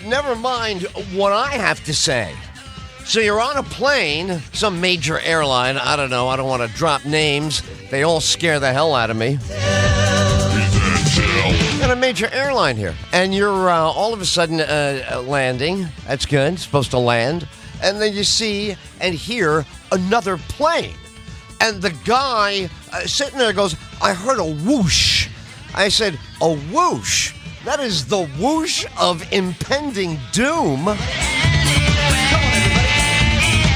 Never mind what I have to say. So you're on a plane, some major airline. I don't know. I don't want to drop names. They all scare the hell out of me. Got a major airline here. And you're all of a sudden landing. That's good. Supposed to land. And then you see and hear another plane. And the guy sitting there goes, I heard a whoosh. I said, a whoosh? That is the whoosh of impending doom.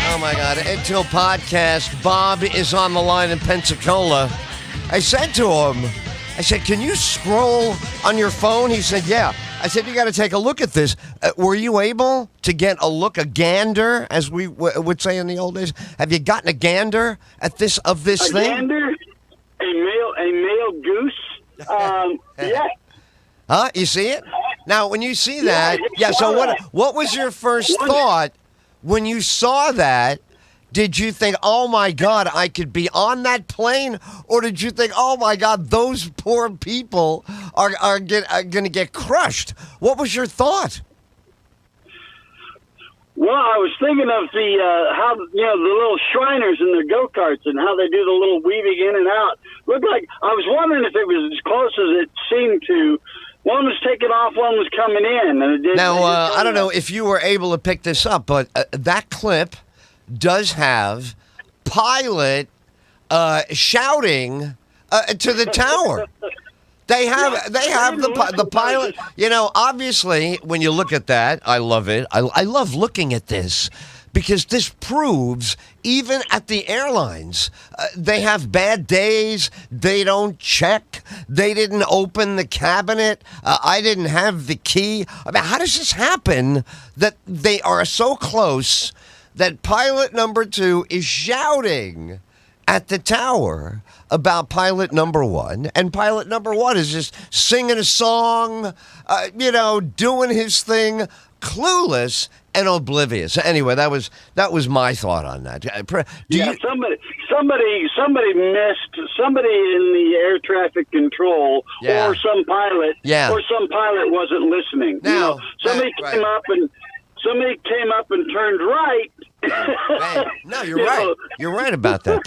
Oh, my God. Ed Tyll podcast. Bob is on the line in Pensacola. I said to him, can you scroll on your phone? He said, yeah. I said, you got to take a look at this. Were you able to get a gander, as we would say in the old days? Have you gotten a gander at this thing? Gander? A male goose? Yeah. Huh? You see it? Now, when you see that, so what was your first thought when you saw that? Did you think, oh, my God, I could be on that plane? Or did you think, oh, my God, those poor people are going to get crushed? What was your thought? Well, I was thinking of how the little Shriners in their go-karts and how they do the little weaving in and out. Looked like, I was wondering if it was as close as it seemed to. One was taking off, one was coming in. And I don't know if you were able to pick this up, but that clip does have pilot shouting to the tower. They have the pilot. Obviously, when you look at that, I love it. I love looking at this because this proves even at the airlines, they have bad days. They don't check. They didn't open the cabinet. I didn't have the key. I mean, how does this happen that they are so close that pilot number 2 is shouting at the tower about pilot number 1, and pilot number 1 is just singing a song, doing his thing, clueless and oblivious. Anyway, that was my thought on that. Somebody missed, somebody in the air traffic control, or some pilot, or some pilot wasn't listening. Now, somebody came up and turned right. No, you're right. You're right about that.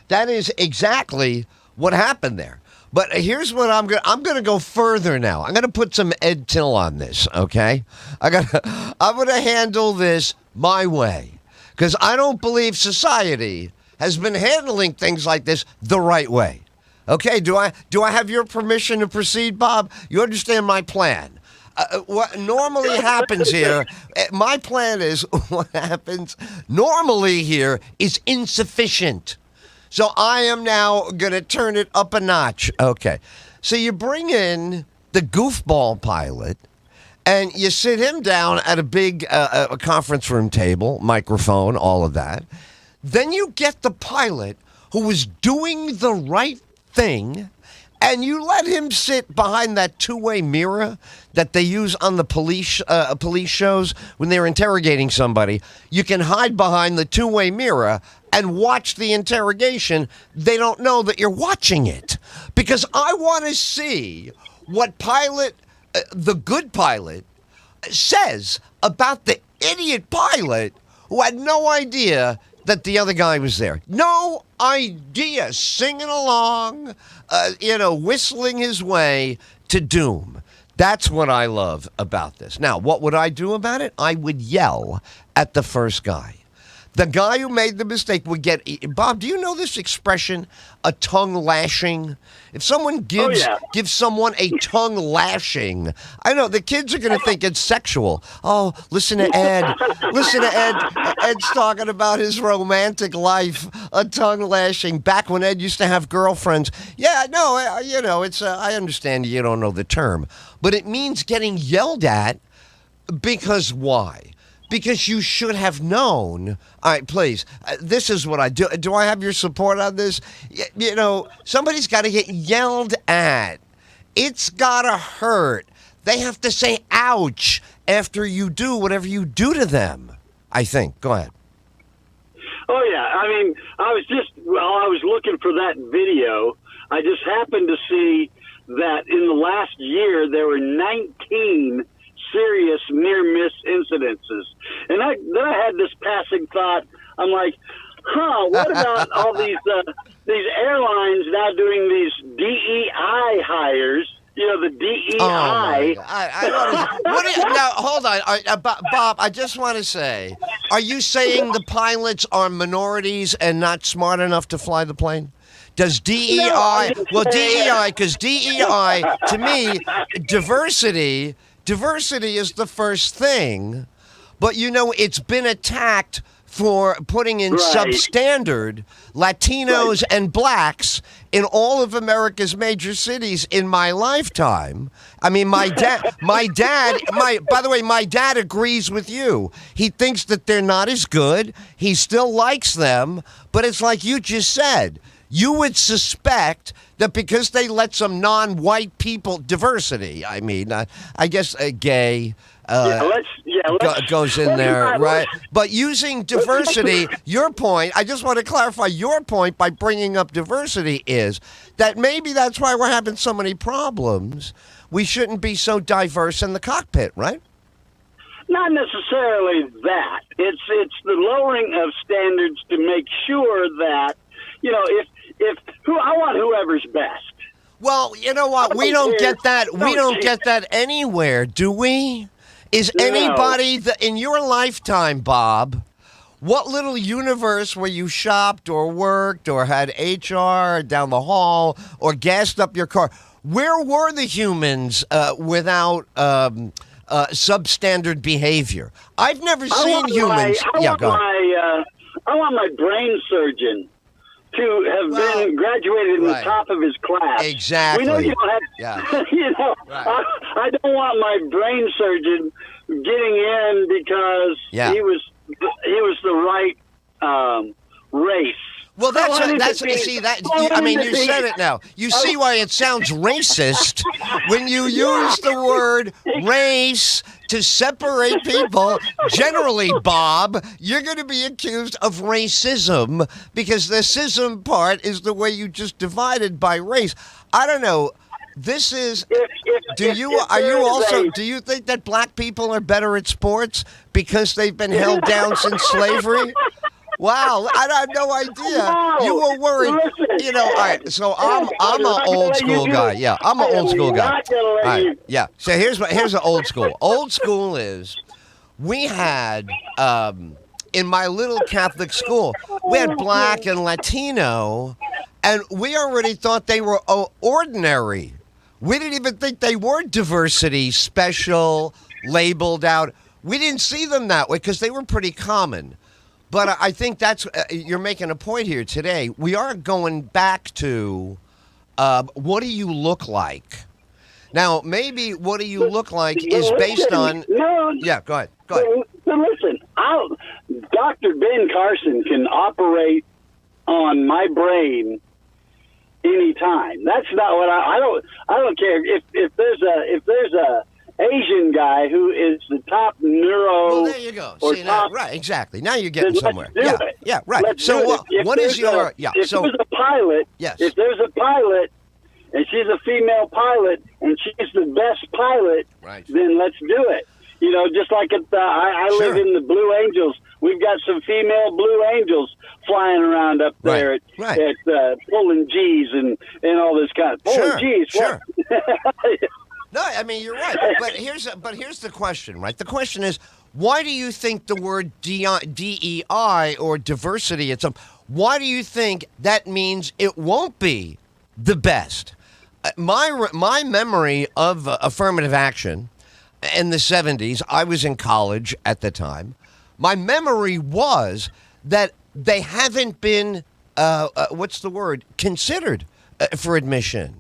That is exactly what happened there. But here's what I'm going to go further now. I'm going to put some Ed Tyll on this, okay? I'm going to handle this my way because I don't believe society has been handling things like this the right way. Okay, do I have your permission to proceed, Bob? You understand my plan? What normally happens here, my plan is what happens normally here is insufficient. So I am now going to turn it up a notch. Okay. So you bring in the goofball pilot and you sit him down at a big a conference room table, microphone, all of that. Then you get the pilot who was doing the right thing and you let him sit behind that two-way mirror that they use on the police shows when they're interrogating somebody. You can hide behind the two-way mirror and watch the interrogation. They don't know that you're watching it. Because I want to see what pilot, the good pilot, says about the idiot pilot who had no idea that the other guy was there. No idea. Singing along, whistling his way to doom. That's what I love about this. Now, what would I do about it? I would yell at the first guy. The guy who made the mistake would get... Bob, do you know this expression, a tongue lashing? If someone gives someone a tongue lashing, I know the kids are going to think it's sexual. Oh, listen to Ed. Listen to Ed. Ed's talking about his romantic life, a tongue lashing. Back when Ed used to have girlfriends. Yeah, no, it's. I understand you don't know the term, but it means getting yelled at because why? Because you should have known. All right, please. This is what I do. Do I have your support on this? Somebody's got to get yelled at. It's got to hurt. They have to say, ouch, after you do whatever you do to them, I think. Go ahead. Oh, yeah. I mean, I was looking for that video. I just happened to see that in the last year there were 19 serious near-miss incidences. And then I had this passing thought. I'm like, what about all these airlines now doing these DEI hires? You know, the DEI. Now, hold on. Bob, I just want to say, are you saying the pilots are minorities and not smart enough to fly the plane? Does DEI, DEI, because DEI, to me, diversity is the first thing, but, it's been attacked for putting in substandard Latinos and blacks in all of America's major cities in my lifetime. I mean, my dad, by the way, my dad agrees with you. He thinks that they're not as good. He still likes them, but it's like you just said. You would suspect that because they let some non-white people, diversity, I mean, I guess gay, goes in there, right? But using diversity, your point, I just want to clarify your point by bringing up diversity is that maybe that's why we're having so many problems. We shouldn't be so diverse in the cockpit, right? Not necessarily that. It's the lowering of standards to make sure that, I want whoever's best. Well, you know what? We don't get that. We don't get that anywhere, do we? Is anybody in your lifetime, Bob? What little universe where you shopped or worked or had HR down the hall or gassed up your car? Where were the humans without substandard behavior? I've never seen humans. I want my brain surgeon to have been graduated in the top of his class. Exactly. We know you don't have, I don't want my brain surgeon getting in because he was the right race. Well, you said it now. You see why it sounds racist when you use the word race to separate people. Generally, Bob, you're going to be accused of racism because the "sism" part is the way you just divided by race. I don't know. This is. Do you think that black people are better at sports because they've been held down since slavery? Wow, I had no idea. You were worried. All right, so I'm an old school guy. Yeah, I'm an old school guy. All right, yeah. So here's an old school. Old school is we had in my little Catholic school, we had black and Latino, and we already thought they were ordinary. We didn't even think they were diversity, special, labeled out. We didn't see them that way because they were pretty common. But I think that's you're making a point here today. We are going back to what do you look like? Now, maybe what do you look like is based on. Yeah, go ahead. Listen, Dr. Ben Carson can operate on my brain anytime. That's not what I don't care if there's a Asian guy who is the top neuro. Well, there you go. See, now, right, exactly. Now you're getting somewhere. Yeah, right. So what is your? Yeah. If there's a pilot, yes. If there's a pilot, and she's a female pilot, and she's the best pilot, right, then let's do it. Just like I live in the Blue Angels. We've got some female Blue Angels flying around up there at pulling G's and all this kind of pulling G's. Sure. No, I mean, you're right. But here's the question, right? The question is, why do you think the word DEI or diversity, why do you think that means it won't be the best? My memory of affirmative action in the 70s, I was in college at the time, my memory was that they haven't been, considered for admission.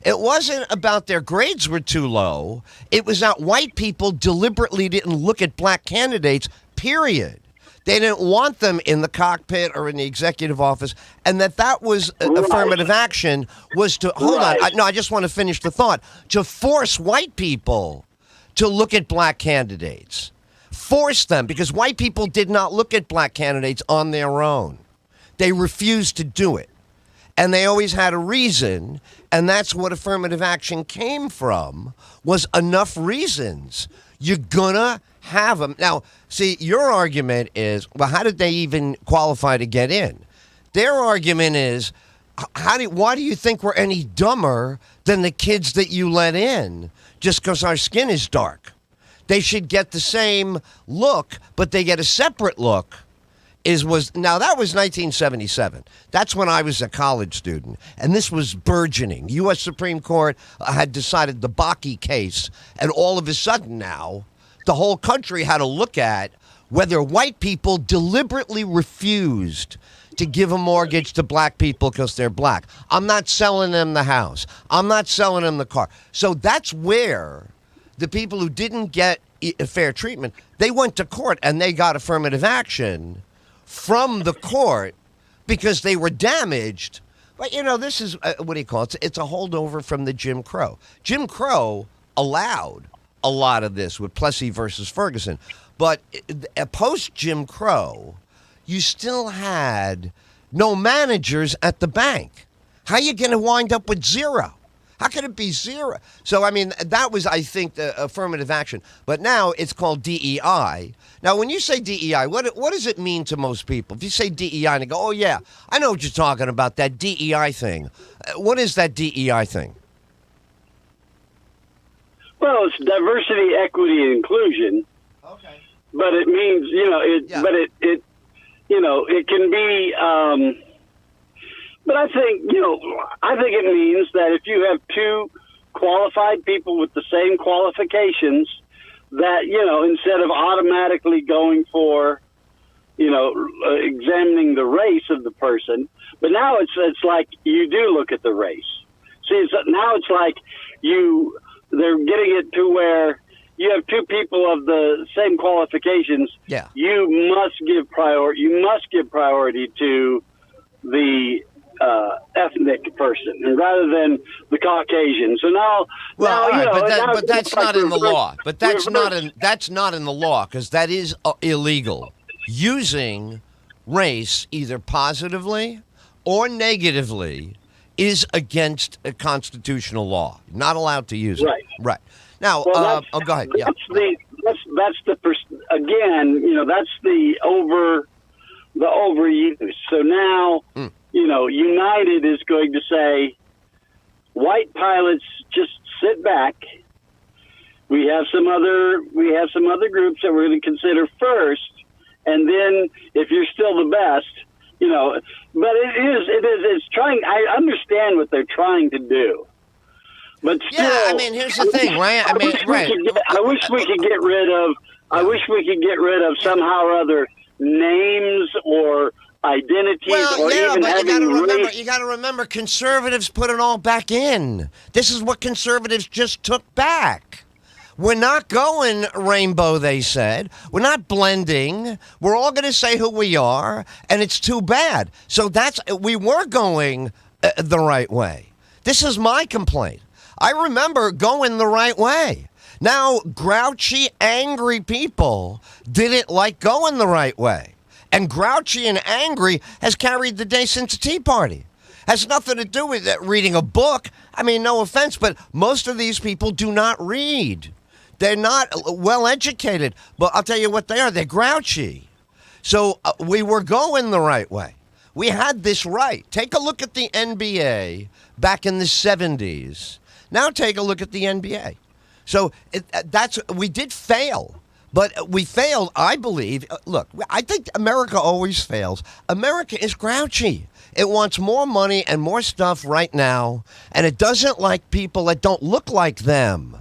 It wasn't about their grades were too low. It was that white people deliberately didn't look at black candidates, period. They didn't want them in the cockpit or in the executive office, and that was affirmative action was to, hold on, I just want to finish the thought, to force white people to look at black candidates. Force them, because white people did not look at black candidates on their own. They refused to do it. And they always had a reason, and that's what affirmative action came from, was enough reasons. You're gonna have them. Now, see, your argument is, well, how did they even qualify to get in? Their argument is, why do you think we're any dumber than the kids that you let in just because our skin is dark? They should get the same look, but they get a separate look. Now that was 1977. That's when I was a college student, and this was burgeoning. U.S. Supreme Court had decided the Bakke case, and all of a sudden now, the whole country had to look at whether white people deliberately refused to give a mortgage to black people because they're black. I'm not selling them the house. I'm not selling them the car. So that's where the people who didn't get fair treatment, they went to court and they got affirmative action from the court because they were damaged. But, this is, what do you call it? It's a holdover from the Jim Crow. Jim Crow allowed a lot of this with Plessy versus Ferguson. But post-Jim Crow, you still had no managers at the bank. How are you going to wind up with zero? How can it be zero? So, that was, I think, the affirmative action. But now it's called DEI. Now, when you say DEI, what does it mean to most people? If you say DEI and they go, oh, yeah, I know what you're talking about, that DEI thing. What is that DEI thing? Well, it's diversity, equity, and inclusion. Okay. But it means, it can be, but I think it means that if you have two qualified people with the same qualifications, that, instead of automatically going for, examining the race of the person, but now it's like you do look at the race. See, now it's like they're getting it to where you have two people of the same qualifications. Yeah. You must give priority to the ethnic person, and rather than the Caucasian. So now, but that's not in the law. But that's not in the law because that is illegal. Using race either positively or negatively is against a constitutional law. Not allowed to use it. Right. Now, go ahead. Yeah. That's the overuse. So now, United is going to say, white pilots, just sit back. We have some other groups that we're going to consider first, and then if you're still the best, But it's trying. I understand what they're trying to do. But still, here's the thing, right? I wish we could get rid of. I wish we could get rid of somehow or other names or identities. You got to remember, conservatives put it all back in. This is what conservatives just took back. We're not going rainbow, they said. We're not blending. We're all going to say who we are, and it's too bad. So we were going the right way. This is my complaint. I remember going the right way. Now, grouchy, angry people didn't like going the right way. And grouchy and angry has carried the day since the Tea Party. Has nothing to do with reading a book. No offense, but most of these people do not read. They're not well educated, but I'll tell you what they are. They're grouchy. So we were going the right way. We had this right. Take a look at the NBA back in the 70s. Now take a look at the NBA. So we did fail, but we failed, I believe. Look, I think America always fails. America is grouchy. It wants more money and more stuff right now, and it doesn't like people that don't look like them.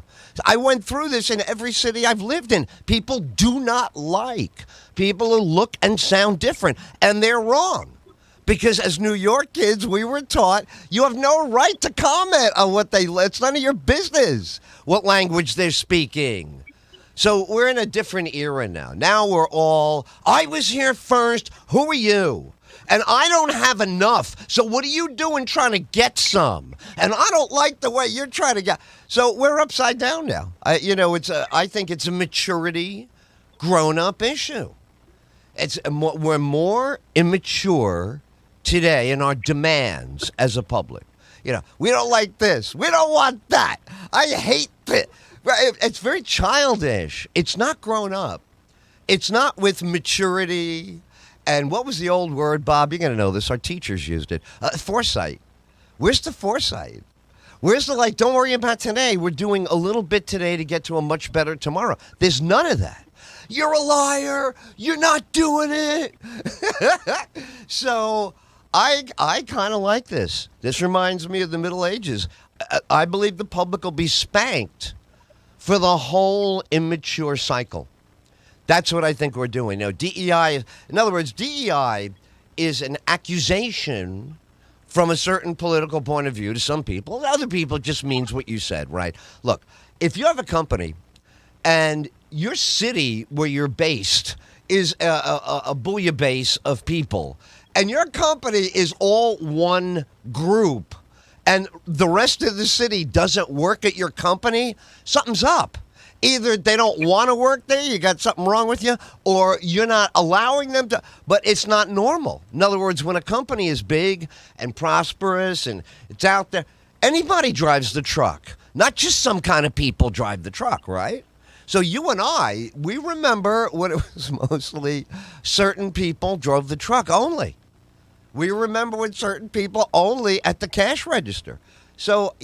I went through this in every city I've lived in. People do not like people who look and sound different, and they're wrong. Because as New York kids, we were taught you have no right to comment on it's none of your business what language they're speaking. So we're in a different era now. Now we're all, I was here first, who are you? And I don't have enough. So what are you doing trying to get some? And I don't like the way you're trying to get. So we're upside down now. I think it's a maturity, grown-up issue. We're more immature today in our demands as a public. We don't like this. We don't want that. I hate it. It's very childish. It's not grown up. It's not with maturity. And what was the old word, Bob? You're going to know this. Our teachers used it. Foresight. Where's the foresight? Where's the, don't worry about today. We're doing a little bit today to get to a much better tomorrow. There's none of that. You're a liar. You're not doing it. So I kind of like this. This reminds me of the Middle Ages. I believe the public will be spanked for the whole immature cycle. That's what I think we're doing. DEI, in other words, DEI is an accusation from a certain political point of view to some people. Other people, it just means what you said, right? Look, if you have a company and your city where you're based is a bouillabaisse of people, and your company is all one group, and the rest of the city doesn't work at your company, something's up. Either they don't want to work there, you got something wrong with you, or you're not allowing them to, but it's not normal. In other words, when a company is big and prosperous and it's out there, anybody drives the truck. Not just some kind of people drive the truck, right? So you and I, we remember when it was mostly certain people drove the truck only. We remember when certain people only at the cash register. So,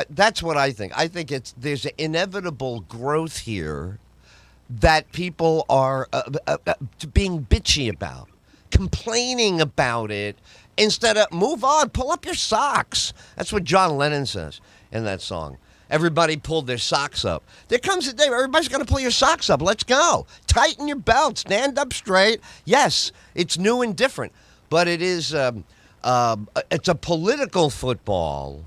that's what I think. I think there's an inevitable growth here that people are being bitchy about, complaining about it, instead of move on, pull up your socks. That's what John Lennon says in that song. Everybody pulled their socks up. There comes a day where everybody's going to pull your socks up. Let's go. Tighten your belt. Stand up straight. Yes, it's new and different, but it is it's a political football.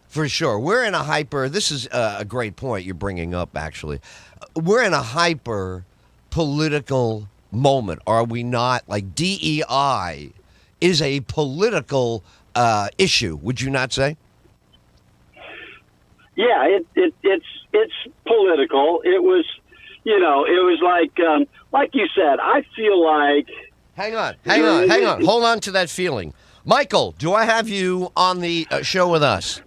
For sure. We're in a hyper, this is a great point you're bringing up, actually. We're in a hyper political moment, are we not? Like DEI is a political issue, would you not say? Yeah, it's political. It was, it was like you said, I feel like... Hang on. Hold on to that feeling. Michael, do I have you on the show with us?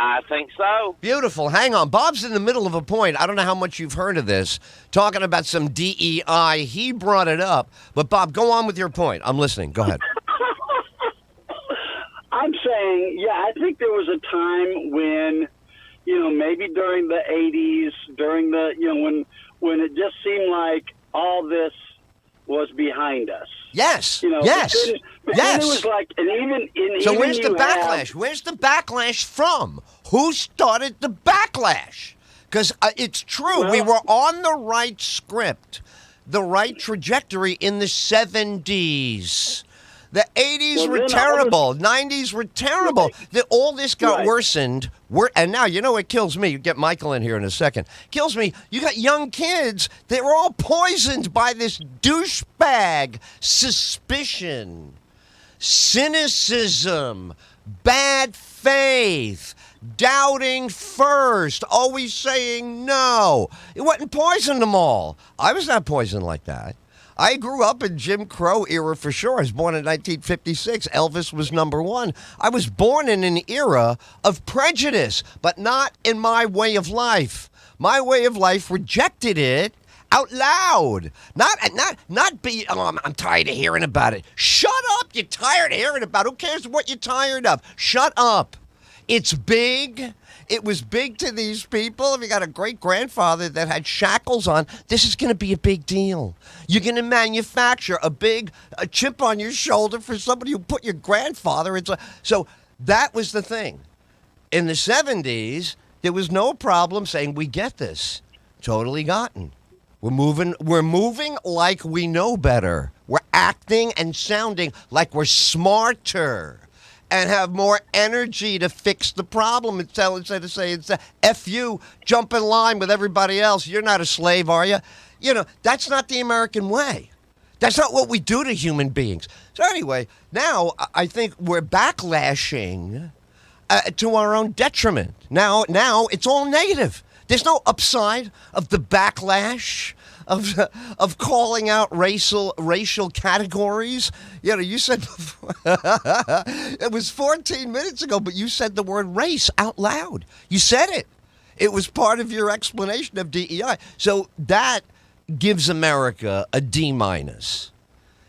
I think so. Beautiful. Hang on. Bob's in the middle of a point. I don't know how much you've heard of this. Talking about some DEI. He brought it up. But, Bob, go on with your point. I'm listening. Go ahead. I'm saying, I think there was a time when, maybe during the 80s, during the, when it just seemed like all this was behind us. Yes. Yes. Yes. It was like, and even so where's the backlash? Where's the backlash from? Who started the backlash? Because it's true. We were on the right script, the right trajectory in the 70s. The 80s were terrible. 90s were terrible. All this got worsened. And now, what kills me? You get Michael in here in a second. Kills me. You got young kids. They were all poisoned by this douchebag suspicion, cynicism, bad faith, doubting first, always saying no. It wasn't poisoned them all. I was not poisoned like that. I grew up in Jim Crow era for sure. I was born in 1956. Elvis was number one. I was born in an era of prejudice, but not in my way of life. My way of life rejected it out loud. Not be, I'm tired of hearing about it. Shut up. You're tired of hearing about it. Who cares what you're tired of? Shut up. It's big. It was big to these people. If you got a great-grandfather that had shackles on, this is going to be a big deal. You're going to manufacture a chip on your shoulder for somebody who put your grandfather into. So that was the thing. In the 70s, there was no problem saying, we get this. Totally gotten. We're moving like we know better. We're acting and sounding like we're smarter and have more energy to fix the problem instead of saying, F you, jump in line with everybody else. You're not a slave, are you? That's not the American way. That's not what we do to human beings. So anyway, now I think we're backlashing to our own detriment. Now it's all negative. There's no upside of the backlash. of calling out racial categories. You know, you said before, it was 14 minutes ago, but you said the word race out loud. You said it. It was part of your explanation of DEI. So that gives America a D-.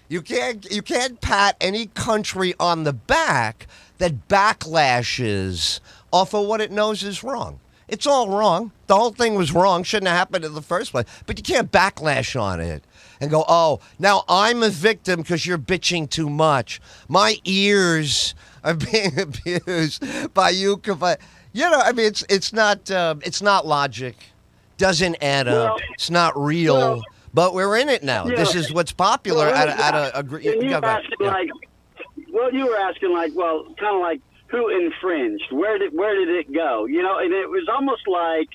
You can't pat any country on the back that backlashes off of what it knows is wrong. It's all wrong. The whole thing was wrong. Shouldn't have happened in the first place. But you can't backlash on it and go, oh, now I'm a victim because you're bitching too much. My ears are being abused by you. You know, I mean, it's not logic. Doesn't add up. It's not real. But we're in it now. This is what's popular you were asking like, well, kind of like who infringed? Where did it go? You know, and it was almost like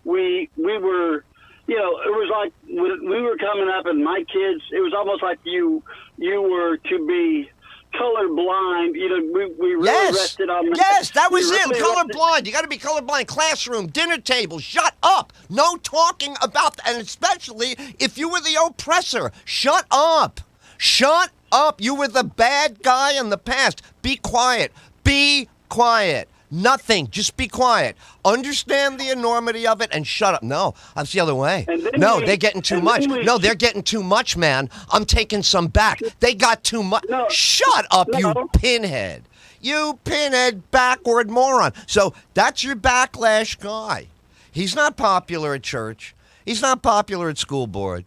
we were, you know, it was like when we were coming up and my kids, it was almost like you were to be colorblind. You know, we really rested on that. Yes, that was it. Colorblind. You got to be colorblind. Classroom, dinner table. Shut up. No talking about that. And especially if you were the oppressor. Shut up. Shut up. You were the bad guy in the past. Be quiet. Be quiet. Nothing. Just be quiet. Understand the enormity of it and shut up. No, that's the other way. No, they're getting too much. No, they're getting too much, man. I'm taking some back. They got too much. No, shut up, you pinhead. You pinhead backward moron. So that's your backlash guy. He's not popular at church. He's not popular at school board.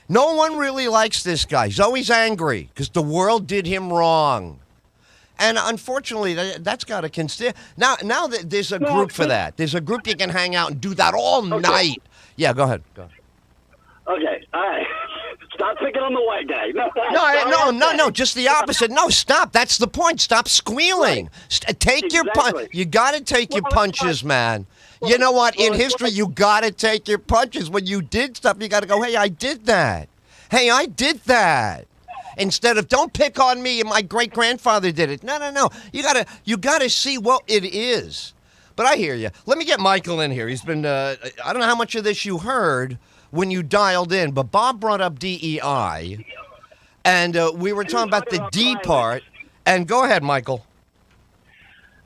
No one really likes this guy. He's always angry because the world did him wrong. And unfortunately, that's got to consider. Now that there's a group for that. There's a group you can hang out and do that all night. Yeah, go ahead. Okay, all right. Stop picking on the white guy. No, just the opposite. No, stop. That's the point. Stop squealing. Take your punch. You got to take your punches, man. You know what? In history, you got to take your punches. When you did stuff, you got to go, hey, I did that. Hey, I did that. Instead of don't pick on me, my great grandfather did it. No. You gotta see what it is. But I hear you. Let me get Michael in here. He's been I don't know how much of this you heard when you dialed in, but Bob brought up DEI, and we were talking about the D part. And go ahead, Michael.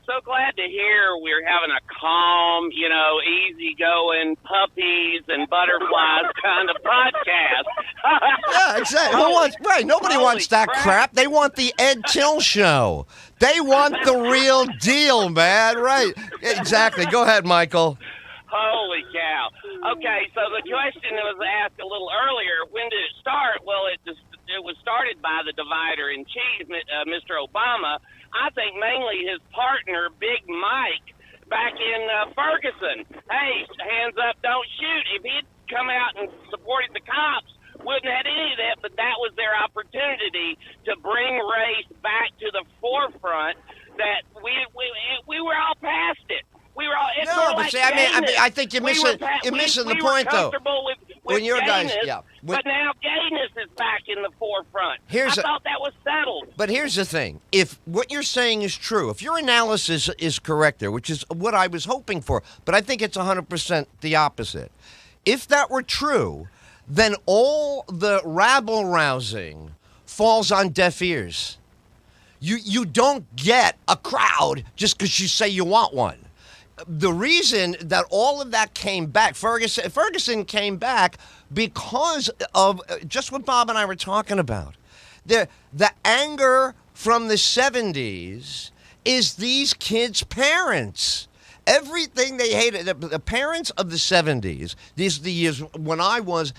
So glad to hear we're having a calm, you know, easygoing puppies and butterflies kind of podcast. Yeah, exactly. Nobody wants that crap. They want the Ed Tyll show. They want the real deal, man. Right. Exactly. Go ahead, Michael. Holy cow. Okay, so the question was asked a little earlier. When did it start? Well, it was started by the divider-in-chief, Mr. Obama. I think mainly his partner, Big Mike, back in Ferguson. Hey, hands up, don't shoot. If he'd come out and supported the cops, wouldn't have had any of that, but that was their opportunity to bring race back to the forefront. That we were all past it. We were all. It's I think you're missing the point, though. When your guys, but now gayness is back in the forefront. I thought that was settled. But here's the thing: if what you're saying is true, if your analysis is correct there, which is what I was hoping for, but I think it's 100% the opposite. If that were true, then all the rabble-rousing falls on deaf ears. You don't get a crowd just because you say you want one. The reason that all of that came back, Ferguson came back because of just what Bob and I were talking about. The anger from the 70s is these kids' parents. Everything they hated, the parents of the 70s, these are the years when I was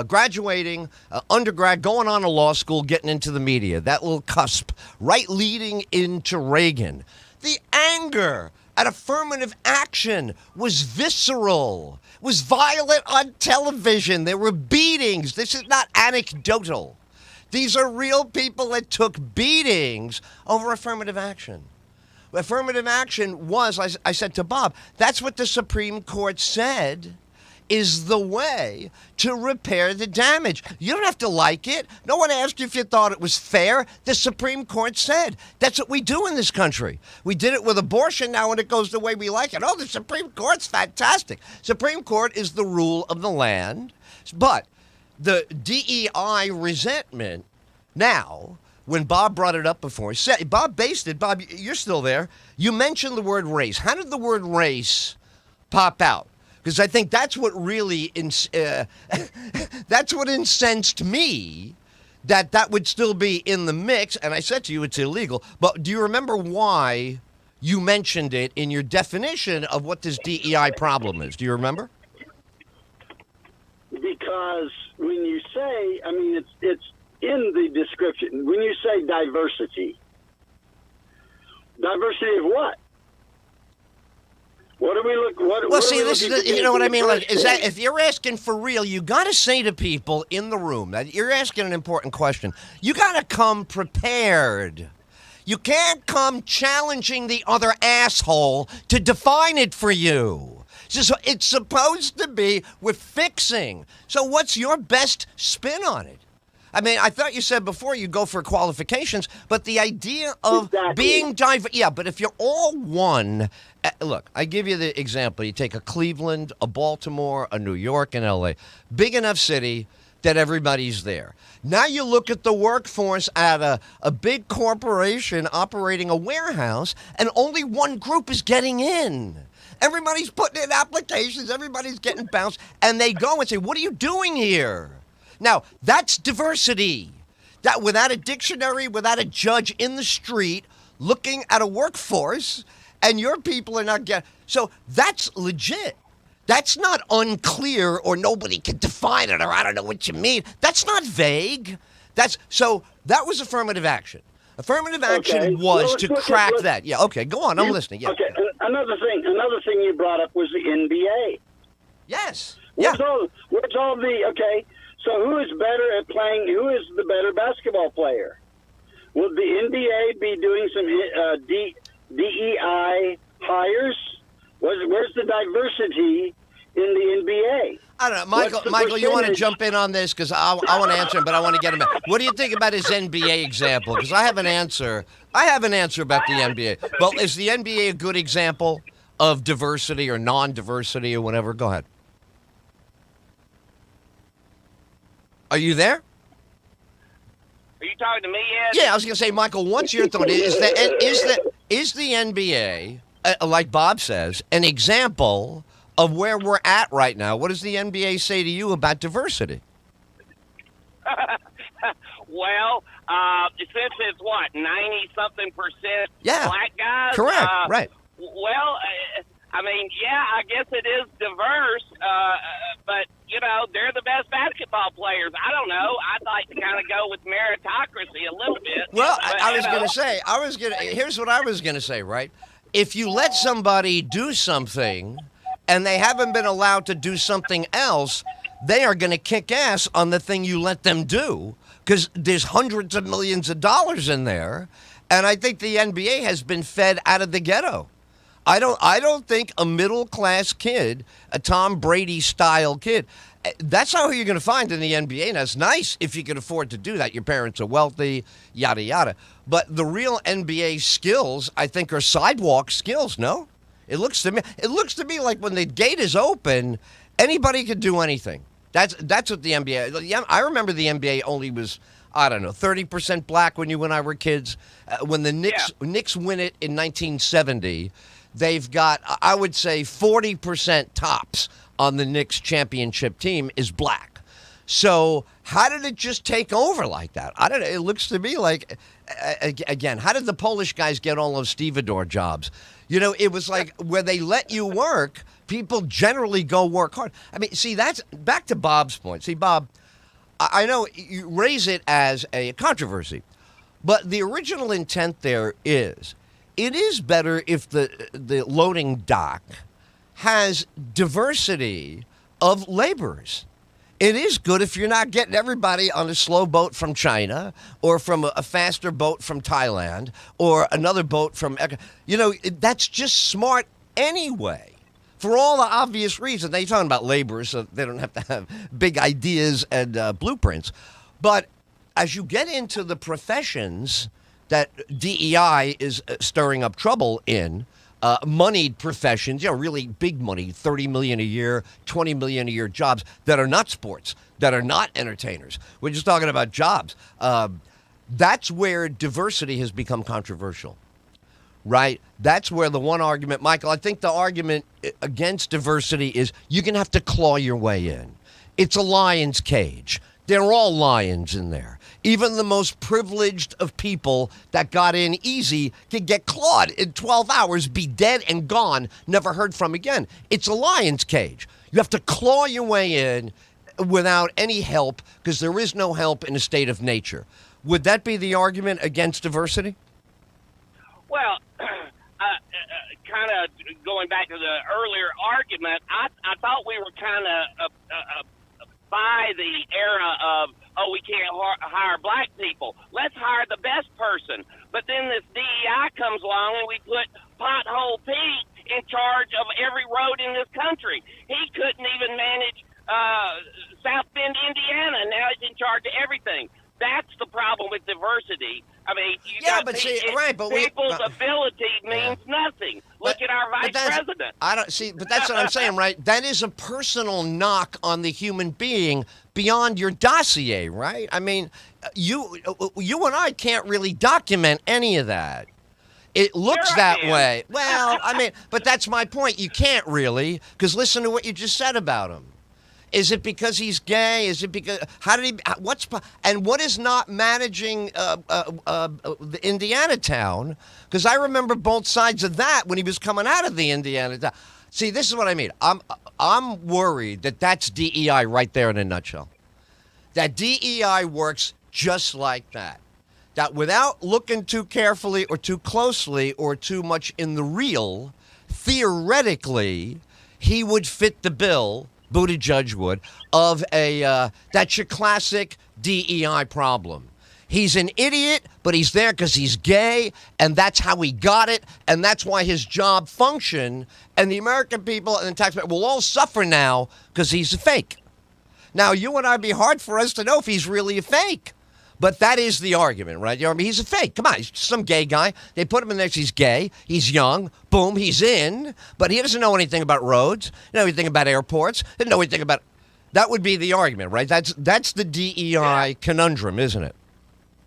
graduating, undergrad, going on to law school, getting into the media, that little cusp, right leading into Reagan. The anger at affirmative action was visceral, was violent on television. There were beatings. This is not anecdotal. These are real people that took beatings over affirmative action. Affirmative action was, I said to Bob, that's what the Supreme Court said is the way to repair the damage. You don't have to like it. No one asked you if you thought it was fair. The Supreme Court said that's what we do in this country. We did it with abortion. Now when it goes the way we like it, oh, the Supreme Court's fantastic. Supreme Court is the rule of the land. But the DEI resentment now, when Bob brought it up before, Bob based it. Bob, you're still there. You mentioned the word race. How did the word race pop out? Because I think that's what really that's what incensed me, that would still be in the mix. And I said to you it's illegal. But do you remember why you mentioned it in your definition of what this DEI problem is? Do you remember? Because when you say, I mean, it's in the description. When you say diversity of what? What do we look? Well, see, this is you know what I mean. Like, is that if you're asking for real, you got to say to people in the room that you're asking an important question. You got to come prepared. You can't come challenging the other asshole to define it for you. It's supposed to be with fixing. So, what's your best spin on it? I mean, I thought you said before you go for qualifications, but the idea of being diverse. Yeah, but if you're all one, look, I give you the example. You take a Cleveland, a Baltimore, a New York, and L.A. Big enough city that everybody's there. Now you look at the workforce at a big corporation operating a warehouse, and only one group is getting in. Everybody's putting in applications. Everybody's getting bounced. And they go and say, what are you doing here? Now, that's diversity. That without a dictionary, without a judge in the street looking at a workforce, and your people are not getting. So that's legit. That's not unclear or nobody can define it or I don't know what you mean. That's not vague. So that was affirmative action. Affirmative action was to crack that. Yeah, okay, go on. I'm listening. Yeah. Okay, another thing you brought up was the NBA. Yes. Where's all the, okay, so who is better at playing, who is the better basketball player? Will the NBA be doing some DEI hires? Where's the diversity in the NBA? I don't know. Michael, you want to jump in on this? Because I want to answer him, but I want to get him back. What do you think about his NBA example? Because I have an answer. I have an answer about the NBA. Well, is the NBA a good example of diversity or non-diversity or whatever? Go ahead. Are you there? Are you talking to me yet? Yeah, I was going to say, Michael, what's your thought? Is the NBA, like Bob says, an example of where we're at right now? What does the NBA say to you about diversity? Well, since it's what, 90-something% black guys? Correct, right. Well, I mean, yeah, I guess it is diverse, but, you know, they're the best basketball players. I don't know. I'd like to kind of go with meritocracy a little bit. Well, I was going to say, here's what I was going to say, right? If you let somebody do something and they haven't been allowed to do something else, they are going to kick ass on the thing you let them do because there's hundreds of millions of dollars in there. And I think the NBA has been fed out of the ghetto. I don't think a middle-class kid, a Tom Brady-style kid, that's not who you're going to find in the NBA. And that's nice if you can afford to do that. Your parents are wealthy, yada, yada. But the real NBA skills, I think, are sidewalk skills, no? It looks to me like when the gate is open, anybody can do anything. That's what the NBA. I remember the NBA only was, I don't know, 30% black when you and I were kids. When the Knicks win it in 1970, they've got, I would say, 40% tops on the Knicks championship team is black. So how did it just take over like that? I don't know. It looks to me like, again, how did the Polish guys get all those stevedore jobs? You know, it was like where they let you work, people generally go work hard. I mean, see, that's back to Bob's point. See, Bob, I know you raise it as a controversy, but the original intent there is, it is better if the loading dock has diversity of laborers. It is good if you're not getting everybody on a slow boat from China or from a faster boat from Thailand or another boat from, you know, that's just smart anyway. For all the obvious reasons. Now, you're talking about laborers, so they don't have to have big ideas and blueprints. But as you get into the professions that DEI is stirring up trouble in, moneyed professions, really big money, $30 million a year, $20 million a year jobs that are not sports, that are not entertainers. We're just talking about jobs. That's where diversity has become controversial, right? That's where the one argument, Michael, I think the argument against diversity is you're going to have to claw your way in. It's a lion's cage. They're all lions in there. Even the most privileged of people that got in easy can get clawed in 12 hours, be dead and gone, never heard from again. It's a lion's cage. You have to claw your way in without any help because there is no help in a state of nature. Would that be the argument against diversity? Well, kind of going back to the earlier argument, I thought we were kind of by the era of, we can't hire black people. Let's hire the best person. But then this DEI comes along and we put Pothole Pete in charge of every road in this country. He couldn't even manage South Bend, Indiana. Now he's in charge of everything. That's the problem with diversity. I mean, people's ability means nothing. Look at our vice president. But that's what I'm saying, right? That is a personal knock on the human being beyond your dossier, right? I mean, you and I can't really document any of that. It looks that way. Well, I mean, but that's my point. You can't really, because listen to what you just said about him. Is it because he's gay? Is it because what is not managing the Indiana town? Because I remember both sides of that when he was coming out of the Indiana town. See, this is what I mean. I'm worried that that's DEI right there in a nutshell. That DEI works just like that. That without looking too carefully or too closely or too much in the real, theoretically, he would fit the bill. Buttigieg would, of that's your classic DEI problem. He's an idiot, but he's there because he's gay, and that's how he got it, and that's why his job functioned, and the American people and the taxpayers will all suffer now because he's a fake. Now, you and I, be hard for us to know if he's really a fake. But that is the argument, right? I mean, he's a fake. Come on, he's some gay guy. They put him in there. He's gay. He's young. Boom, he's in. But he doesn't know anything about roads. He doesn't know anything about airports. He doesn't know anything about. That would be the argument, right? That's the DEI conundrum, isn't it?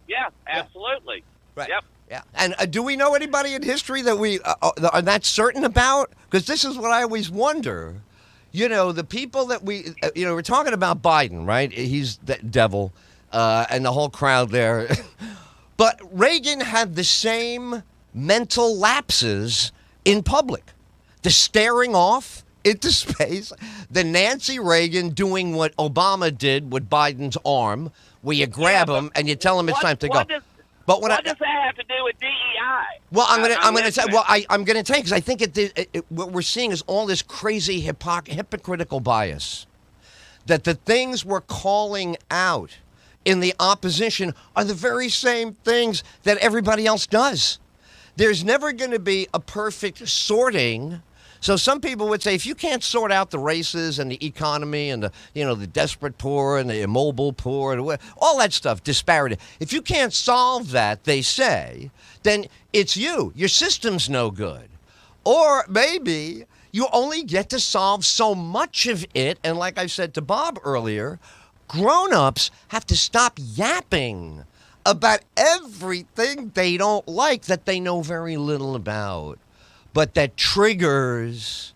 Yeah, absolutely. Right. Yep. Yeah. And do we know anybody in history that we are that certain about? Because this is what I always wonder. The people that we're talking about Biden, right? He's the devil. And the whole crowd there. But Reagan had the same mental lapses in public. The staring off into space, the Nancy Reagan doing what Obama did with Biden's arm, where you grab him and you tell him it's time to go. What does that have to do with DEI? Well, I'm going to say. Well, I'm going to tell you because I think what we're seeing is all this crazy hypocritical bias. That the things we're calling out in the opposition are the very same things that everybody else does. There's never going to be a perfect sorting. So some people would say, if you can't sort out the races and the economy and the desperate poor and the immobile poor and all that stuff, disparity, if you can't solve that, they say, then it's you. Your system's no good. Or maybe you only get to solve so much of it. And like I said to Bob earlier, grown-ups have to stop yapping about everything they don't like that they know very little about, but that triggers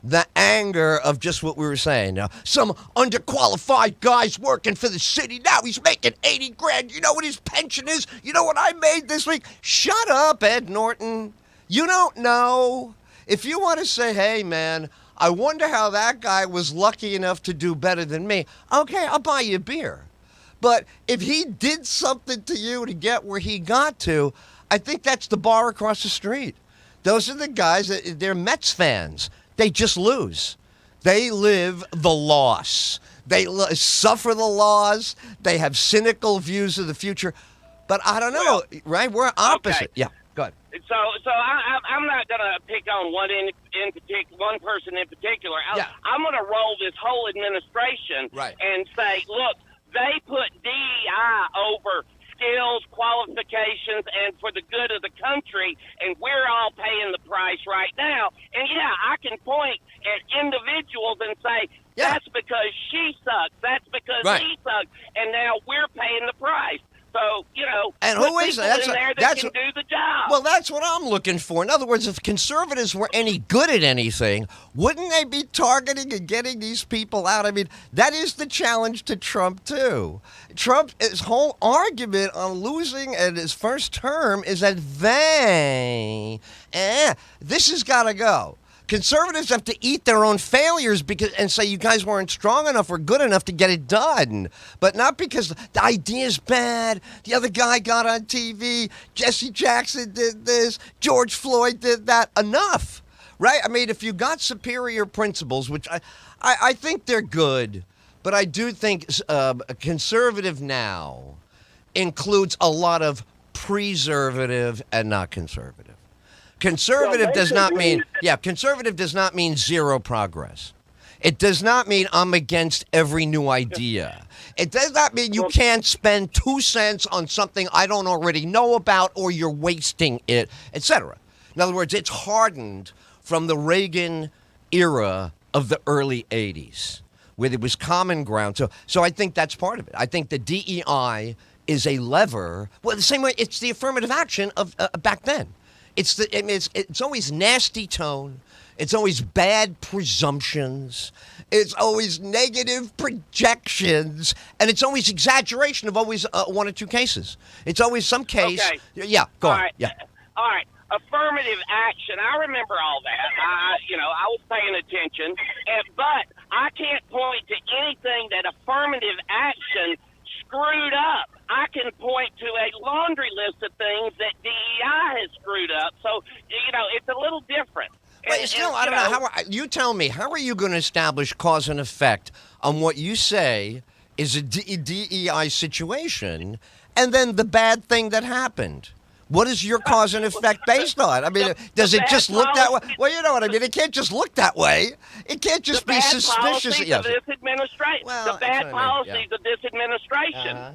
the anger of just what we were saying. Now, some underqualified guy's working for the city. Now he's making $80,000. You know what his pension is? You know what I made this week? Shut up, Ed Norton. You don't know. If you want to say, hey, man, I wonder how that guy was lucky enough to do better than me. Okay, I'll buy you a beer. But if he did something to you to get where he got to, I think that's the bar across the street. Those are the guys, they're Mets fans. They just lose. They live the loss. They suffer the loss. They have cynical views of the future. But I don't know, right? We're opposite. Okay. Yeah, go ahead. So I'm not going to pick on one person in particular. I'm going to roll this whole administration and say, look, they put DEI over skills, qualifications, and for the good of the country, and we're all paying the price right now. Well, that's what I'm looking for. In other words, if conservatives were any good at anything, wouldn't they be targeting and getting these people out? I mean, that is the challenge to Trump, too. His whole argument on losing at his first term is that this has got to go. Conservatives have to eat their own failures and say you guys weren't strong enough or good enough to get it done. But not because the idea's bad, the other guy got on TV, Jesse Jackson did this, George Floyd did that. Enough, right? I mean, if you got superior principles, which I think they're good, but I do think a conservative now includes a lot of preservative and not conservative. Conservative does not mean zero progress. It does not mean I'm against every new idea. It does not mean you can't spend 2 cents on something I don't already know about or you're wasting it, etc. In other words, it's hardened from the Reagan era of the early 80s, where there was common ground. So I think that's part of it. I think the DEI is a lever. Well, the same way it's the affirmative action of back then. It's always nasty tone. It's always bad presumptions. It's always negative projections, and it's always exaggeration of always one or two cases. It's always some case. Okay. Yeah, go on. Right. Yeah. All right. Affirmative action. I remember all that. I was paying attention, but I can't point to anything that affirmative action screwed up. I can point to a laundry list of things that DEI has screwed up. So, it's a little different. But still, I don't know. You tell me, how are you going to establish cause and effect on what you say is a DEI situation and then the bad thing that happened? What is your cause and effect based on? I mean, does it just look that way? Well, you know what I mean. It can't just look that way. It can't just be suspicious. Of this administration. Well, the bad policies of this administration. Uh-huh.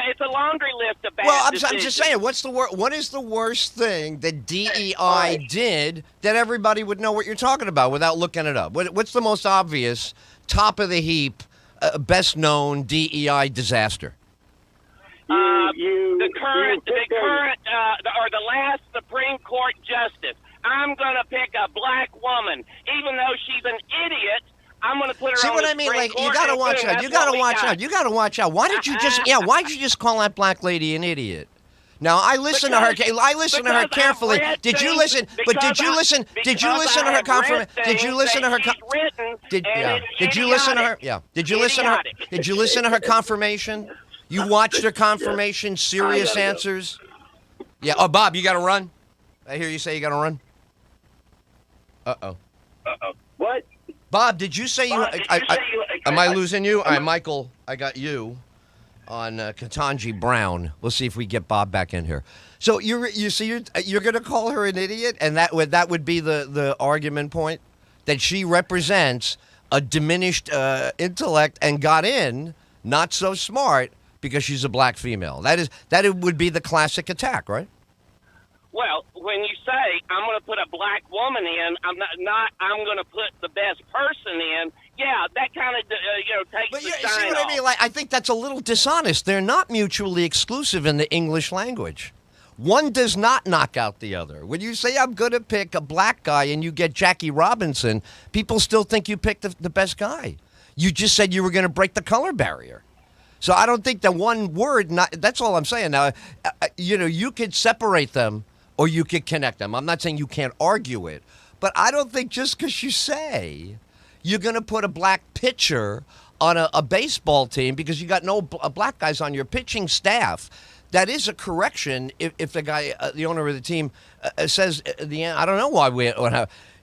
It's a laundry list of bad decisions. I'm just saying, what is the worst thing that DEI did that everybody would know what you're talking about without looking it up? What's the most obvious, top of the heap, best known DEI disaster? The last Supreme Court justice. I'm going to pick a black woman, even though she's an idiot. I'm going to put her See on what the I mean? Supreme Like, Court. you got to watch out. You got to watch out. You got to watch out. Why did you just call that black lady an idiot? Now, I listened to her carefully. Did you listen? But did you listen? Did you listen to her confirmation? Did you listen to her? Did you listen to her? Yeah. Did you listen to her? Did you listen to her confirmation? You watched her confirmation. Serious answers. Yeah. Oh, Bob, you got to run. I hear you say you got to run. Uh-oh. What? Bob, did you say you? Am I losing you? All right, Michael, I got you on Ketanji Brown. We'll see if we get Bob back in here. So you're going to call her an idiot, and that would be the argument point that she represents a diminished intellect and got in not so smart because she's a black female. That would be the classic attack, right? Well, when you say I'm going to put a black woman in, I'm going to put the best person in. Yeah, that kind of takes but the you shine see what off. I mean? Like, I think that's a little dishonest. They're not mutually exclusive in the English language. One does not knock out the other. When you say I'm going to pick a black guy and you get Jackie Robinson, people still think you picked the best guy. You just said you were going to break the color barrier. So I don't think that one word. That's all I'm saying. Now, you could separate them. Or you could connect them. I'm not saying you can't argue it, but I don't think just because you say you're going to put a black pitcher on a baseball team because you got no black guys on your pitching staff, that is a correction. If the guy, the owner of the team, says I don't know why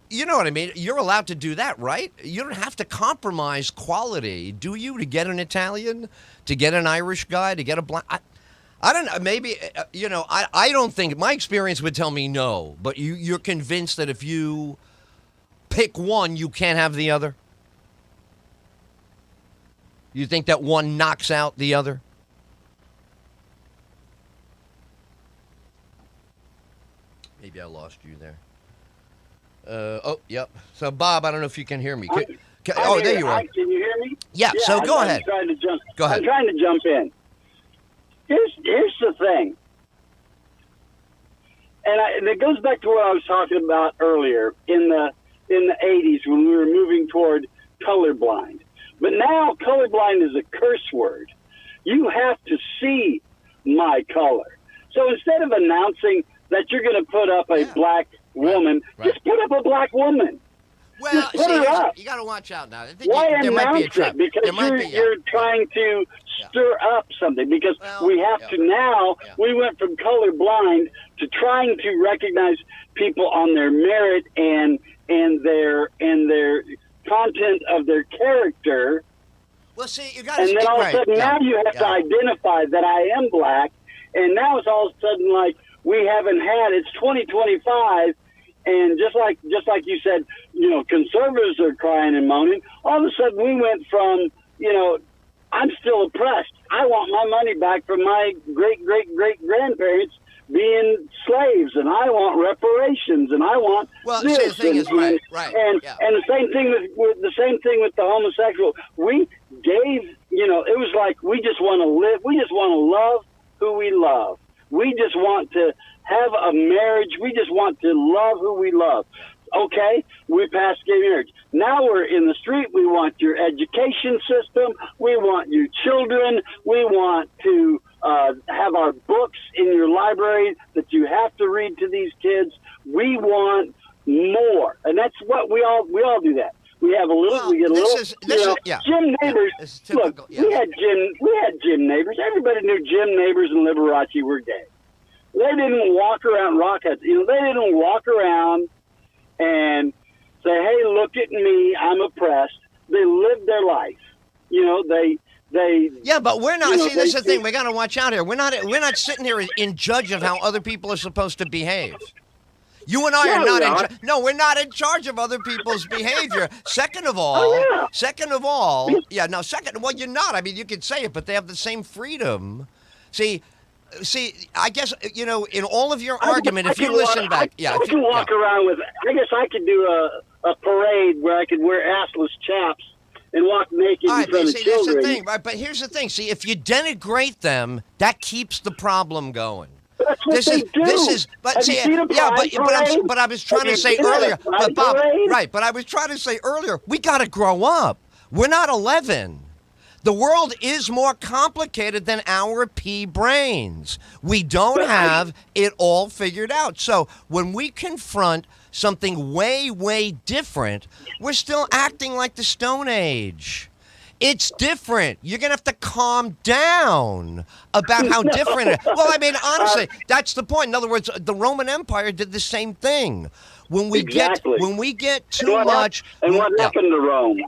you know what I mean? You're allowed to do that, right? You don't have to compromise quality, do you, to get an Italian, to get an Irish guy, to get a black. I don't know. Maybe, I don't think, my experience would tell me no, but you're convinced that if you pick one, you can't have the other? You think that one knocks out the other? Maybe I lost you there. Yep. So, Bob, I don't know if you can hear me. There you are. Can you hear me? Yeah, so go ahead. Go ahead. I'm trying to jump in. Here's the thing. and it goes back to what I was talking about earlier in the 80s when we were moving toward colorblind. But now colorblind is a curse word. You have to see my color. So instead of announcing that you're going to put up a black woman, just put up a black woman. Well, just put her up. You got to watch out now. Why announce it? Because you're trying to stir up something. Because we have to now. We went from colorblind to trying to recognize people on their merit and their content of their character. Well, see, you got to. And then all of a sudden, now you have to identify that I am black. And now it's all of a sudden like we haven't had. It's 2025. And just like you said, conservatives are crying and moaning. All of a sudden, we went from, I'm still oppressed. I want my money back from my great-great-great-grandparents being slaves, and I want reparations, and I want this. See, the thing is, right. And the same thing with the homosexual. We gave, it was like we just want to live. We just want to love who we love. We just want to have a marriage. We just want to love who we love. Okay, we passed gay marriage. Now we're in the street. We want your education system. We want your children. We want to have our books in your library that you have to read to these kids. We want more, and that's what we all do that. We have a little. We get a little. Jim Neighbors. Look, we had Jim Neighbors. Everybody knew Jim Neighbors and Liberace were gay. They didn't walk around rockheads. They didn't walk around and say, "Hey, look at me, I'm oppressed." They lived their life. They. Yeah, but we're not. See, this is the thing. We got to watch out here. We're not sitting here in judge of how other people are supposed to behave. You and I are not no, we're not in charge of other people's behavior. Second of all, well, you're not. I mean, you could say it, but they have the same freedom. See, I guess, in all of your argument, if you listen back. I can walk around with, I guess I could do a parade where I could wear assless chaps and walk naked in front of children. That's the thing, right? But here's the thing. See, if you denigrate them, that keeps the problem going. That's what they do. But I was trying to say earlier, but Bob, but I was trying to say earlier, we got to grow up. We're not 11. The world is more complicated than our pea brains. We don't have it all figured out. So when we confront something way, way different, we're still acting like the Stone Age. It's different. You're going to have to calm down about how different it is. Well, I mean, honestly, that's the point. In other words, the Roman Empire did the same thing. When we get too much. And what happened to Rome?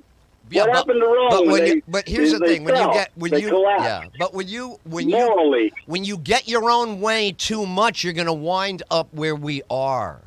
Yeah, what happened to Rome? But here's the thing: when you get your own way too much, you're going to wind up where we are.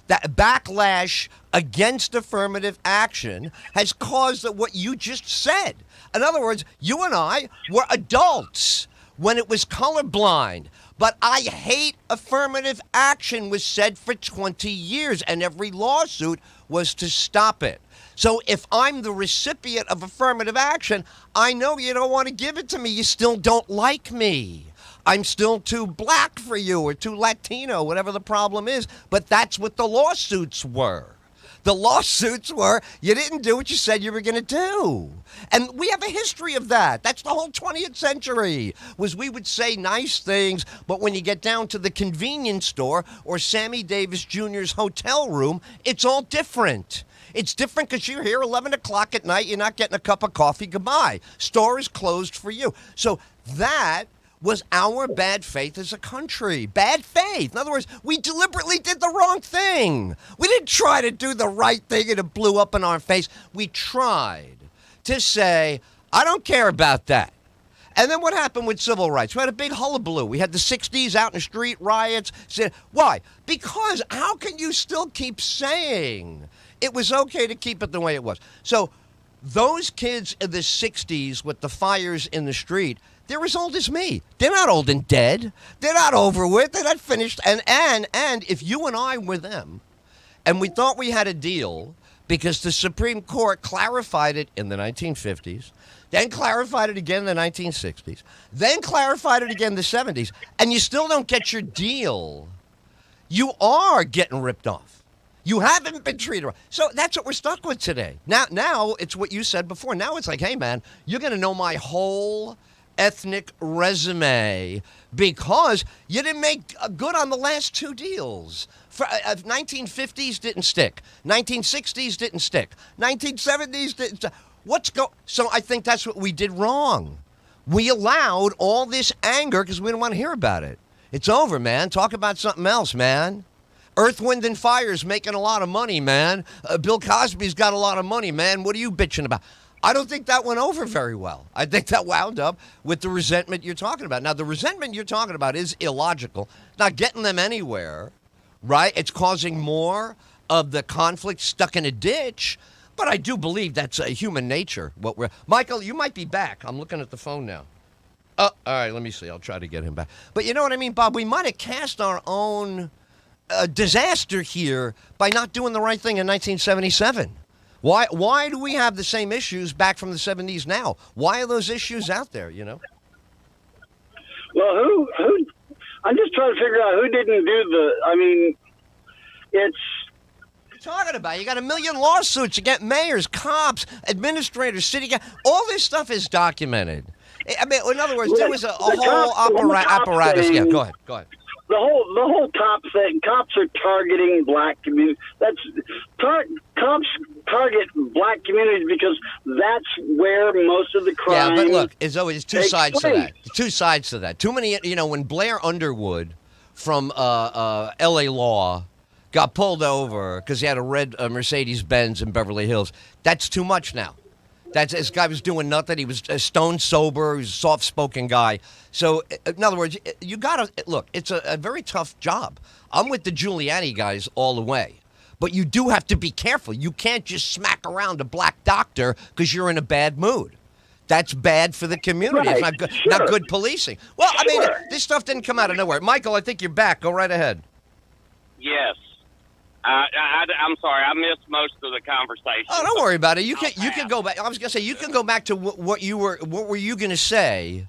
That backlash against affirmative action has caused what you just said. In other words, you and I were adults when it was colorblind. But I hate affirmative action was said for 20 years, and every lawsuit was to stop it. So if I'm the recipient of affirmative action, I know you don't want to give it to me. You still don't like me. I'm still too black for you or too Latino, whatever the problem is. But that's what the lawsuits were. The lawsuits were, you didn't do what you said you were going to do. And we have a history of that. That's the whole 20th century, was we would say nice things, but when you get down to the convenience store or Sammy Davis Jr.'s hotel room, it's all different. It's different because you're here 11 o'clock at night, you're not getting a cup of coffee, goodbye. Store is closed for you. So that was our bad faith as a country. Bad faith. In other words, we deliberately did the wrong thing. We didn't try to do the right thing and it blew up in our face. We tried to say, I don't care about that. And then what happened with civil rights? We had a big hullabaloo. We had the 60s out in the street riots. Why? Because how can you still keep saying it was okay to keep it the way it was? So those kids in the 60s with the fires in the street, they're as old as me. They're not old and dead. They're not over with. They're not finished. And if you and I were them, and we thought we had a deal because the Supreme Court clarified it in the 1950s, then clarified it again in the 1960s, then clarified it again in the 70s, and you still don't get your deal, You are getting ripped off. You haven't been treated right. So that's what we're stuck with today. Now it's what you said before. Now it's like, hey, man, you're going to know my whole ethnic resume because you didn't make good on the last two deals. 1950s didn't stick. 1960s didn't stick. 1970s didn't stick. So I think that's what we did wrong. We allowed all this anger because we didn't want to hear about it. It's over, man. Talk about something else, man. Earth, Wind, and Fire's making a lot of money, man. Bill Cosby's got a lot of money, man. What are you bitching about? I don't think that went over very well. I think that wound up with the resentment you're talking about. Now, the resentment you're talking about is illogical. It's not getting them anywhere, right? It's causing more of the conflict stuck in a ditch. But I do believe that's human nature. Michael, you might be back. I'm looking at the phone now. Oh, all right, let me see. I'll try to get him back. But you know what I mean, Bob? We might have cast our own disaster here by not doing the right thing in 1977. Why do we have the same issues back from the 70s now? Why are those issues out there, you know? Well, who I'm just trying to figure out who didn't do it's... What are you talking about? You got a million lawsuits against mayors, cops, administrators, city guys. All this stuff is documented. I mean, in other words, there was a whole apparatus. Yeah, go ahead. The whole cop thing. Cops are targeting black communities. Cops target black communities because that's where most of the crime. Yeah, but look, it's always two sides to that. Two sides to that. Too many. You know, when Blair Underwood from L.A. Law got pulled over because he had a red Mercedes-Benz in Beverly Hills, that's too much now. This guy was doing nothing. He was stone sober. He was a soft-spoken guy. So, in other words, you got to look. It's a very tough job. I'm with the Giuliani guys all the way, but you do have to be careful. You can't just smack around a black doctor because you're in a bad mood. That's bad for the community. Right. It's not good. Sure. Not good policing. Well, I mean, Sure. this stuff didn't come out of nowhere. Michael, I think you're back. Go right ahead. Yes. I'm sorry, I missed most of the conversation. Oh, don't worry about it. You can go back. I was gonna say you can go back to what were you gonna say?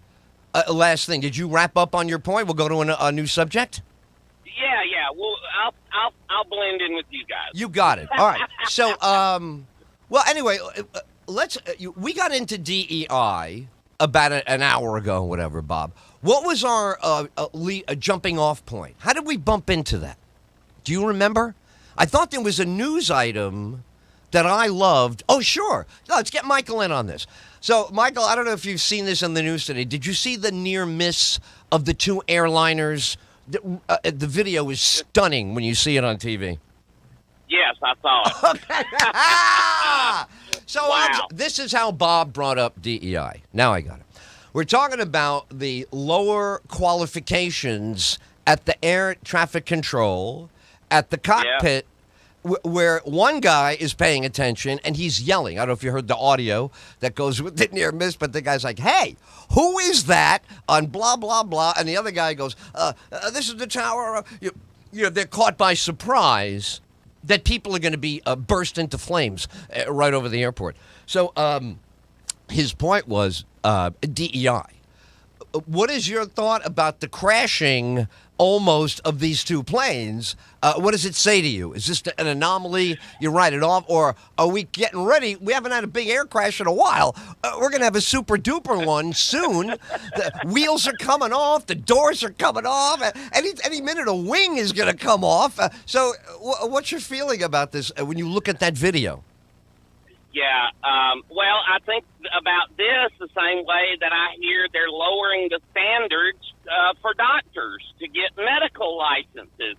Last thing. Did you wrap up on your point? We'll go to a new subject. Yeah. Well, I'll blend in with you guys. You got it. All right. So, well, anyway, we got into DEI about an hour ago, whatever, Bob. What was our jumping off point? How did we bump into that? Do you remember? I thought there was a news item that I loved. Oh, sure. Let's get Michael in on this. So, Michael, I don't know if you've seen this in the news today. Did you see the near miss of the two airliners? The video is stunning when you see it on TV. Yes, I saw it. Okay. So Wow. this is how Bob brought up DEI. Now I got it. We're talking about the lower qualifications at the air traffic control, at the cockpit, where one guy is paying attention and he's yelling. I don't know if you heard the audio that goes with the near miss, but the guy's like, hey, who is that on blah, blah, blah? And the other guy goes, this is the tower. You know, they're caught by surprise that people are going to be burst into flames right over the airport. So his point was DEI. What is your thought about the crashing almost of these two planes? What does it say to you? Is this an anomaly? You write it off? Or are we getting ready? We haven't had a big air crash in a while. We're going to have a super duper one soon. The wheels are coming off. The doors are coming off. Any minute a wing is going to come off. So what's your feeling about this when you look at that video? Yeah, well, I think about this the same way that I hear they're lowering the standards for doctors to get medical licenses.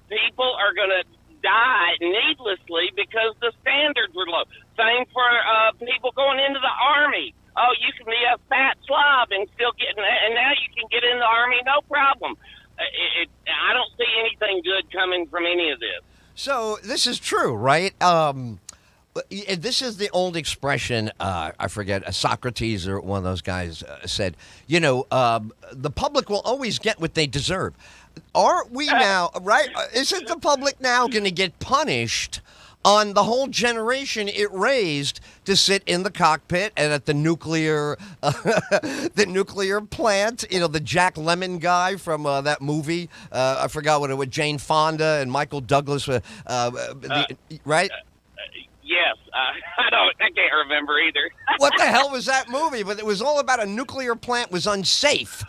People are going to die needlessly because the standards are low. Same for people going into the Army. Oh, you can be a fat slob and still get, and now you can get in the Army, no problem. I don't see anything good coming from any of this. So this is true, right? This is the old expression, I forget, Socrates or one of those guys said, you know, the public will always get what they deserve. Aren't we now, right? Isn't the public now going to get punished on the whole generation it raised to sit in the cockpit and at the nuclear plant. You know, the Jack Lemmon guy from that movie. I forgot what it was. Jane Fonda and Michael Douglas. Right? Yes, I can't remember either. What the hell was that movie? But it was all about a nuclear plant was unsafe.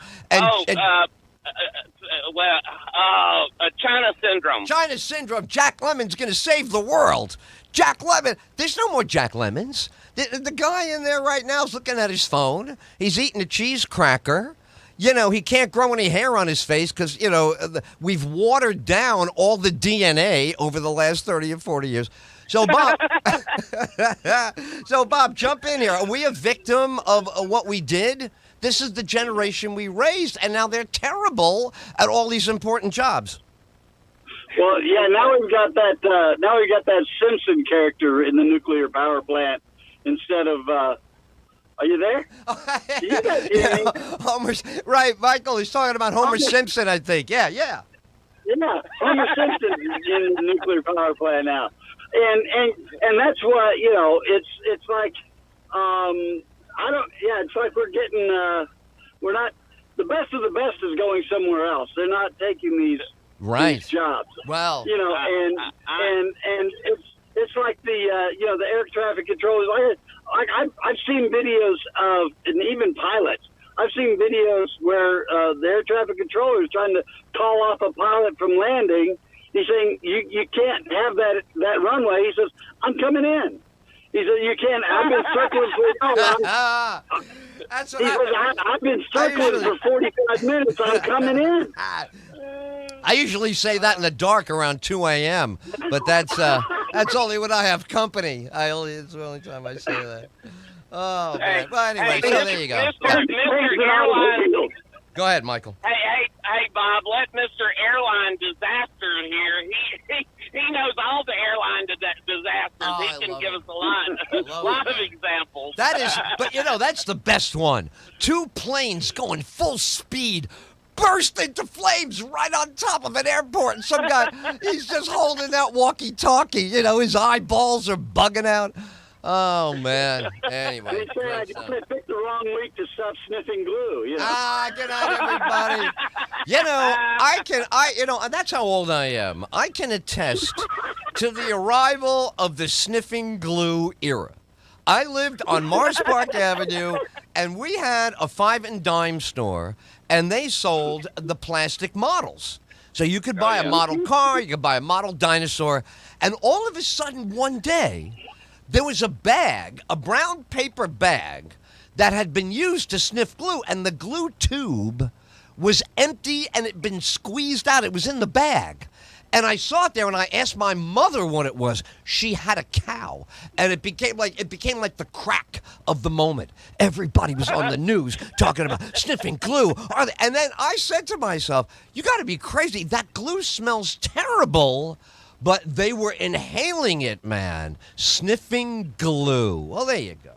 China Syndrome. China Syndrome. Jack Lemmon's going to save the world. Jack Lemmon. There's no more Jack Lemmons. The guy in there right now is looking at his phone. He's eating a cheese cracker. You know, he can't grow any hair on his face because, you know, we've watered down all the DNA over the last 30 or 40 years. So, Bob, jump in here. Are we a victim of what we did? This is the generation we raised, and now they're terrible at all these important jobs. Well, yeah. Now we've got that. Now we got that Simpson character in the nuclear power plant instead of. Are you there? You guys hear me? Homer's right. Michael is talking about Homer Simpson, I think. Yeah. Yeah, Homer Simpson in the nuclear power plant now, and that's what, you know. It's like I don't. Yeah, it's like we're getting. We're not. The best of the best is going somewhere else. They're not taking these jobs. Well, you know, and it's like the you know, the air traffic controllers. I've seen videos of, and even pilots. I've seen videos where the air traffic controller is trying to call off a pilot from landing. He's saying you can't have that runway. He says, I'm coming in. He said, you can't. I've been circling for I've been circling for 45 minutes. I'm coming in. I usually say that in the dark around 2 a.m., but that's only when I have company. It's the only time I say that. Oh, man. Well, anyway, so there you go. Mr. Airline. Go ahead, Michael. Hey, Bob, let Mr. Airline Disaster here. He knows all the airline disasters. He can give us a lot of examples. That is, but you know, that's the best one. 2 planes going full speed, burst into flames right on top of an airport, and some guy, he's just holding that walkie-talkie. You know, his eyeballs are bugging out. Oh, man. Anyway. I picked the wrong week to stop sniffing glue. You know? Good night, everybody. You know, and that's how old I am. I can attest to the arrival of the sniffing glue era. I lived on Mars Park Avenue, and we had a 5 and dime store, and they sold the plastic models. So you could buy a model car, you could buy a model dinosaur, and all of a sudden one day, there was a bag, a brown paper bag, that had been used to sniff glue, and the glue tube was empty and it had been squeezed out. It was in the bag. And I saw it there, and I asked my mother what it was. She had a cow, and it became like the crack of the moment. Everybody was on the news talking about sniffing glue. And then I said to myself, you got to be crazy. That glue smells terrible. But they were inhaling it, man. Sniffing glue. Well, there you go.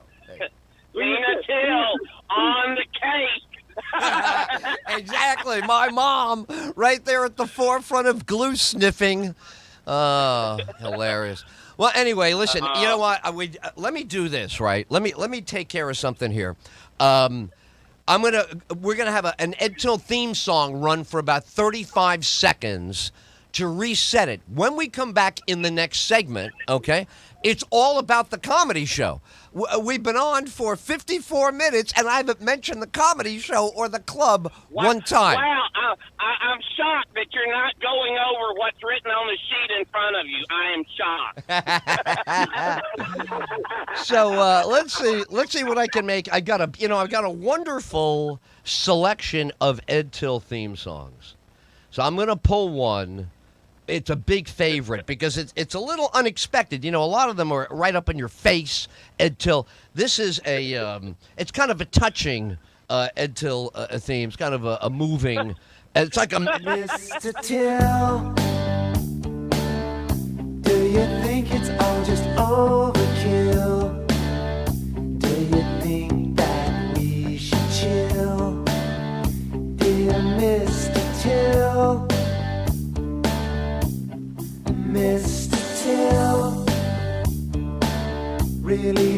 Tina Tyll on the case. Exactly. My mom right there at the forefront of glue sniffing. Oh, hilarious. Well, anyway, listen, you know what? Let me do this, right? Let me take care of something here. We're gonna have an Ed Tyll theme song run for about 35 seconds to reset it. When we come back in the next segment, okay, it's all about the comedy show. We've been on for 54 minutes, and I haven't mentioned the comedy show or the club one time. Wow, I'm shocked that you're not going over what's written on the sheet in front of you. I am shocked. So let's see what I can make. I've got a wonderful selection of Ed Tyll theme songs. So I'm gonna pull one. It's a big favorite because it's a little unexpected. You know, a lot of them are right up in your face, Ed Tyll. This is it's kind of a touching Ed Tyll theme. It's kind of a moving. It's like a Mr. Tyll, do you think it's all just overkill? Do you think that we should chill? Dear Mr. Tyll, Mr. Tyll, really